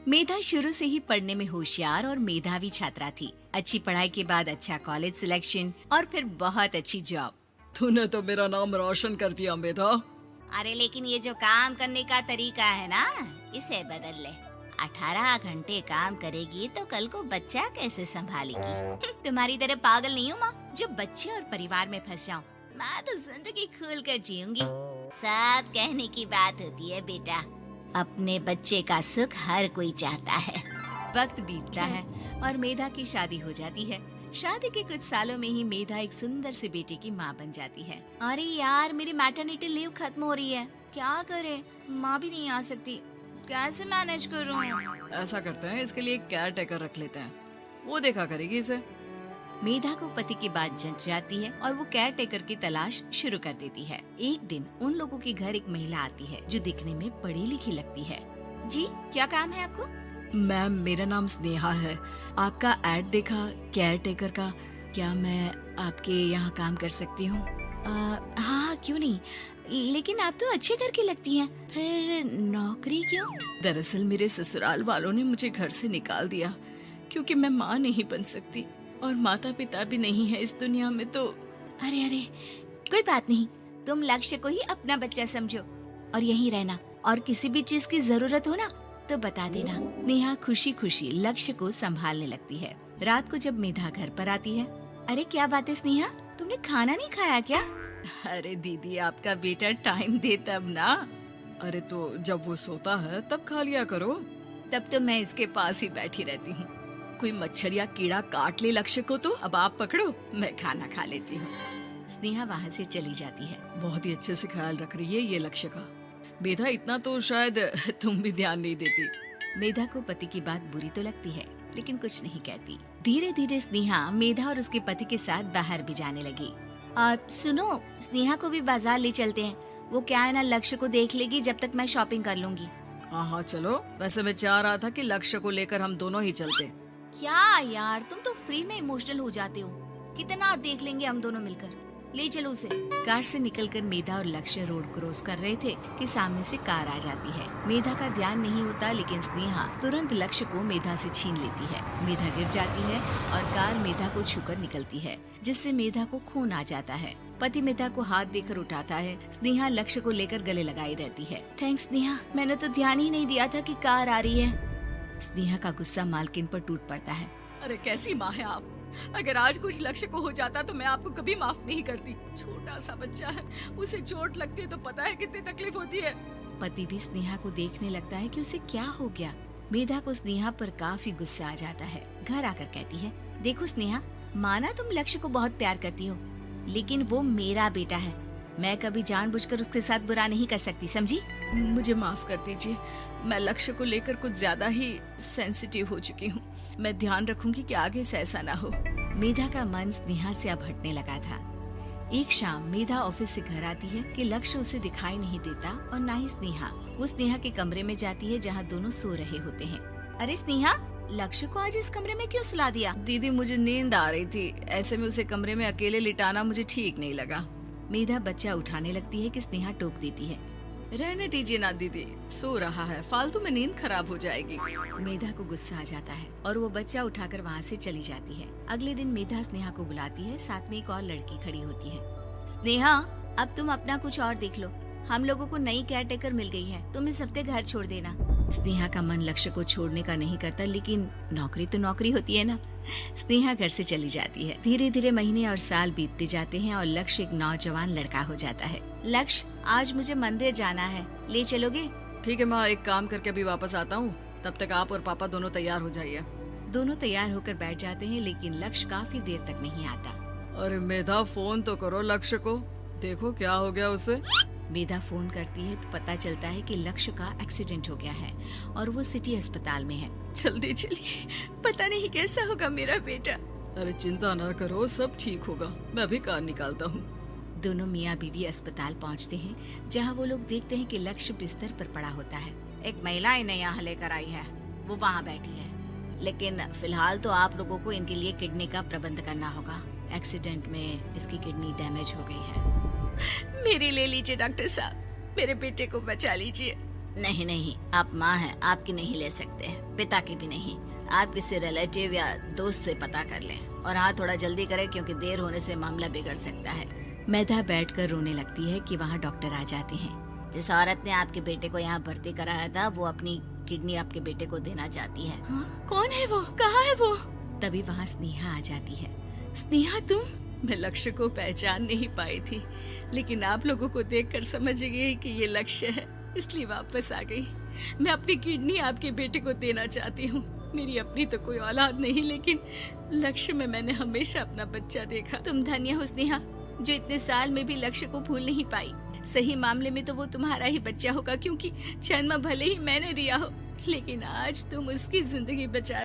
मेधा शुरू से ही पढ़ने में होशियार और मेधावी छात्रा थी। अच्छी पढ़ाई के बाद अच्छा कॉलेज सिलेक्शन और फिर बहुत अच्छी जॉब। तूने तो मेरा नाम रोशन कर दिया मेधा। अरे लेकिन ये जो काम करने का तरीका है ना, इसे बदल ले। 18 घंटे काम करेगी तो कल को बच्चा कैसे संभालेगी? तुम्हारी तरह पागल नहीं हूँ माँ, जो बच्चे और परिवार में फंस जाऊँ। मैं तो जिंदगी खुल कर जीऊंगी। सब कहने की बात होती है बेटा, अपने बच्चे का सुख हर कोई चाहता है। वक्त बीतता है और मेधा की शादी हो जाती है। शादी के कुछ सालों में ही मेधा एक सुंदर से बेटे की माँ बन जाती है। अरे यार, मेरी मैटरनिटी लीव खत्म हो रही है, क्या करे? माँ भी नहीं आ सकती, कैसे मैनेज करूँ? ऐसा करते हैं, इसके लिए एक केयर टेकर रख लेते हैं, वो देखा करेगी इसे। मेधा को पति की बात जंच जाती है और वो केयर टेकर की तलाश शुरू कर देती है। एक दिन उन लोगों के घर एक महिला आती है जो दिखने में पढ़ी लिखी लगती है। जी, क्या काम है आपको? मैम, मेरा नाम स्नेहा है। आपका एड देखा केयर टेकर का, क्या मैं आपके यहाँ काम कर सकती हूँ? हाँ, क्यों नहीं, लेकिन आप तो अच्छे घर की लगती हैं, फिर नौकरी क्यों? दरअसल मेरे ससुराल वालों ने मुझे घर से निकाल दिया क्योंकि मैं माँ नहीं बन सकती और माता पिता भी नहीं है इस दुनिया में। तो अरे अरे, कोई बात नहीं, तुम लक्ष्य को ही अपना बच्चा समझो और यहीं रहना, और किसी भी चीज की जरूरत हो ना तो बता देना। नेहा खुशी खुशी लक्ष्य को संभालने लगती है। रात को जब मेधा घर पर आती है, अरे क्या बात है स्नेहा, तुमने खाना नहीं खाया क्या? अरे दीदी, आपका बेटा टाइम दे तब ना। अरे तो जब वो सोता है तब खा लिया करो। तब तो मैं इसके पास ही बैठी रहती हूँ। कोई मच्छर या कीड़ा काट ले लक्ष्य को तो अब आप पकड़ो, मैं खाना खा लेती हूँ। स्नेहा वहाँ से चली जाती है। बहुत ही अच्छे से ख्याल रख रही है ये लक्ष्य का। मेधा, इतना तो शायद तुम भी ध्यान नहीं देती। मेधा को पति की बात बुरी तो लगती है लेकिन कुछ नहीं कहती। धीरे धीरे स्नेहा मेधा और उसके पति के साथ बाहर भी जाने लगी। सुनो, स्नेहा को भी बाजार ले चलते हैं, वो क्या है ना, लक्ष्य को देख लेगी जब तक मैं शॉपिंग कर लूंगी। हाँ हाँ चलो, वैसे मैं चाह रहा था कि लक्ष्य को लेकर हम दोनों ही चलते। क्या यार, तुम तो फ्री में इमोशनल हो जाते हो, कितना देख लेंगे हम दोनों मिलकर, ले चलो उसे। कार से निकलकर मेधा और लक्ष्य रोड क्रॉस कर रहे थे कि सामने से कार आ जाती है। मेधा का ध्यान नहीं होता लेकिन स्नेहा तुरंत लक्ष्य को मेधा से छीन लेती है। मेधा गिर जाती है और कार मेधा को छूकर निकलती है, जिससे मेधा को खून आ जाता है। पति मेधा को हाथ देकर उठाता है। स्नेहा लक्ष्य को लेकर गले लगाई रहती है। थैंक्स स्नेहा, मैंने तो ध्यान ही नहीं दिया था कि कार आ रही है। स्नेहा का गुस्सा मालकिन पर टूट पड़ता है। अरे कैसी माँ है आप, अगर आज कुछ लक्ष्य को हो जाता तो मैं आपको कभी माफ नहीं करती। छोटा सा बच्चा है, उसे चोट लगती है तो पता है कितनी तकलीफ होती है। पति भी स्नेहा को देखने लगता है कि उसे क्या हो गया। मेधा को स्नेहा पर काफी गुस्सा आ जाता है। घर आकर कहती है, देखो स्नेहा, माना तुम लक्ष्य को बहुत प्यार करती हो, लेकिन वो मेरा बेटा है, मैं कभी जानबूझकर उसके साथ बुरा नहीं कर सकती, समझी? मुझे माफ कर दीजिए, मैं लक्ष्य को लेकर कुछ ज्यादा ही सेंसिटिव हो चुकी हूँ। मैं ध्यान रखूंगी कि आगे से ऐसा ना हो। मेधा का मन स्नेहा से अब हटने लगा था। एक शाम मेधा ऑफिस से घर आती है कि लक्ष्य उसे दिखाई नहीं देता और ना ही स्नेहा। वो स्नेहा के कमरे में जाती है जहाँ दोनों सो रहे होते हैं। अरे स्नेहा, लक्ष्य को आज इस कमरे में क्यों सुला दिया? दीदी, मुझे नींद आ रही थी, ऐसे में उसे कमरे में अकेले लिटाना मुझे ठीक नहीं लगा। मेधा बच्चा उठाने लगती है कि स्नेहा टोक देती है। रहने दीजिए ना दीदी, सो रहा है, फालतू में नींद खराब हो जाएगी। मेधा को गुस्सा आ जाता है और वो बच्चा उठाकर वहाँ से चली जाती है। अगले दिन मेधा स्नेहा को बुलाती है, साथ में एक और लड़की खड़ी होती है। स्नेहा, अब तुम अपना कुछ और देख लो, हम लोगों को नई केयर टेकर मिल गई है, तुम इस हफ्ते घर छोड़ देना। स्नेहा का मन लक्ष्य को छोड़ने का नहीं करता, लेकिन नौकरी तो नौकरी होती है ना। स्नेहा घर से चली जाती है। धीरे धीरे महीने और साल बीतते जाते हैं और लक्ष्य एक नौजवान लड़का हो जाता है। लक्ष्य, आज मुझे मंदिर जाना है, ले चलोगे? ठीक है माँ, एक काम करके अभी वापस आता हूँ, तब तक आप और पापा दोनों तैयार हो जाइए। दोनों तैयार होकर बैठ जाते हैं लेकिन लक्ष्य काफी देर तक नहीं आता। अरे मेधा, फोन तो करो लक्ष्य को, देखो क्या हो गया उसे। मेधा फोन करती है तो पता चलता है कि लक्ष्य का एक्सीडेंट हो गया है और वो सिटी अस्पताल में है। जल्दी चलिए, पता नहीं कैसा होगा मेरा बेटा। अरे चिंता ना करो, सब ठीक होगा, मैं अभी कार निकालता हूँ। दोनों मियाँ बीवी अस्पताल पहुँचते हैं जहाँ वो लोग देखते हैं कि लक्ष्य बिस्तर पर पड़ा होता है। एक महिला इन्हें यहाँ लेकर आई है, वो वहाँ बैठी है, लेकिन फिलहाल तो आप लोगों को इनके लिए किडनी का प्रबंध करना होगा। एक्सीडेंट में इसकी किडनी डैमेज हो गई है। मेरी ले लीजिए डॉक्टर साहब, मेरे बेटे को बचा लीजिए। नहीं नहीं, आप माँ हैं, आपकी नहीं ले सकते, पिता की भी नहीं। आप किसी रिलेटिव या दोस्त से पता कर लें और हाँ थोड़ा जल्दी करें क्योंकि देर होने से मामला बिगड़ सकता है। मेधा बैठकर रोने लगती है कि वहाँ डॉक्टर आ जाते हैं। जिस औरत ने आपके बेटे को यहाँ भर्ती कराया था वो अपनी किडनी आपके बेटे को देना चाहती है। कौन है वो, कहाँ है वो? तभी वहाँ स्नेहा आ जाती है। स्नेहा तुम? मैं लक्ष्य को पहचान नहीं पाई थी, लेकिन आप लोगों को देखकर समझ गई कि ये लक्ष्य है, इसलिए वापस आ गई। मैं अपनी किडनी आपके बेटे को देना चाहती हूँ। मेरी अपनी तो कोई औलाद नहीं, लेकिन लक्ष्य में मैंने हमेशा अपना बच्चा देखा। तुम धन्य हो स्नेहा, जो इतने साल में भी लक्ष्य को भूल नहीं पाई। सही मामले में तो वो तुम्हारा ही बच्चा होगा, क्योंकि जन्म भले ही मैंने दिया हो, लेकिन आज तुम उसकी जिंदगी बचा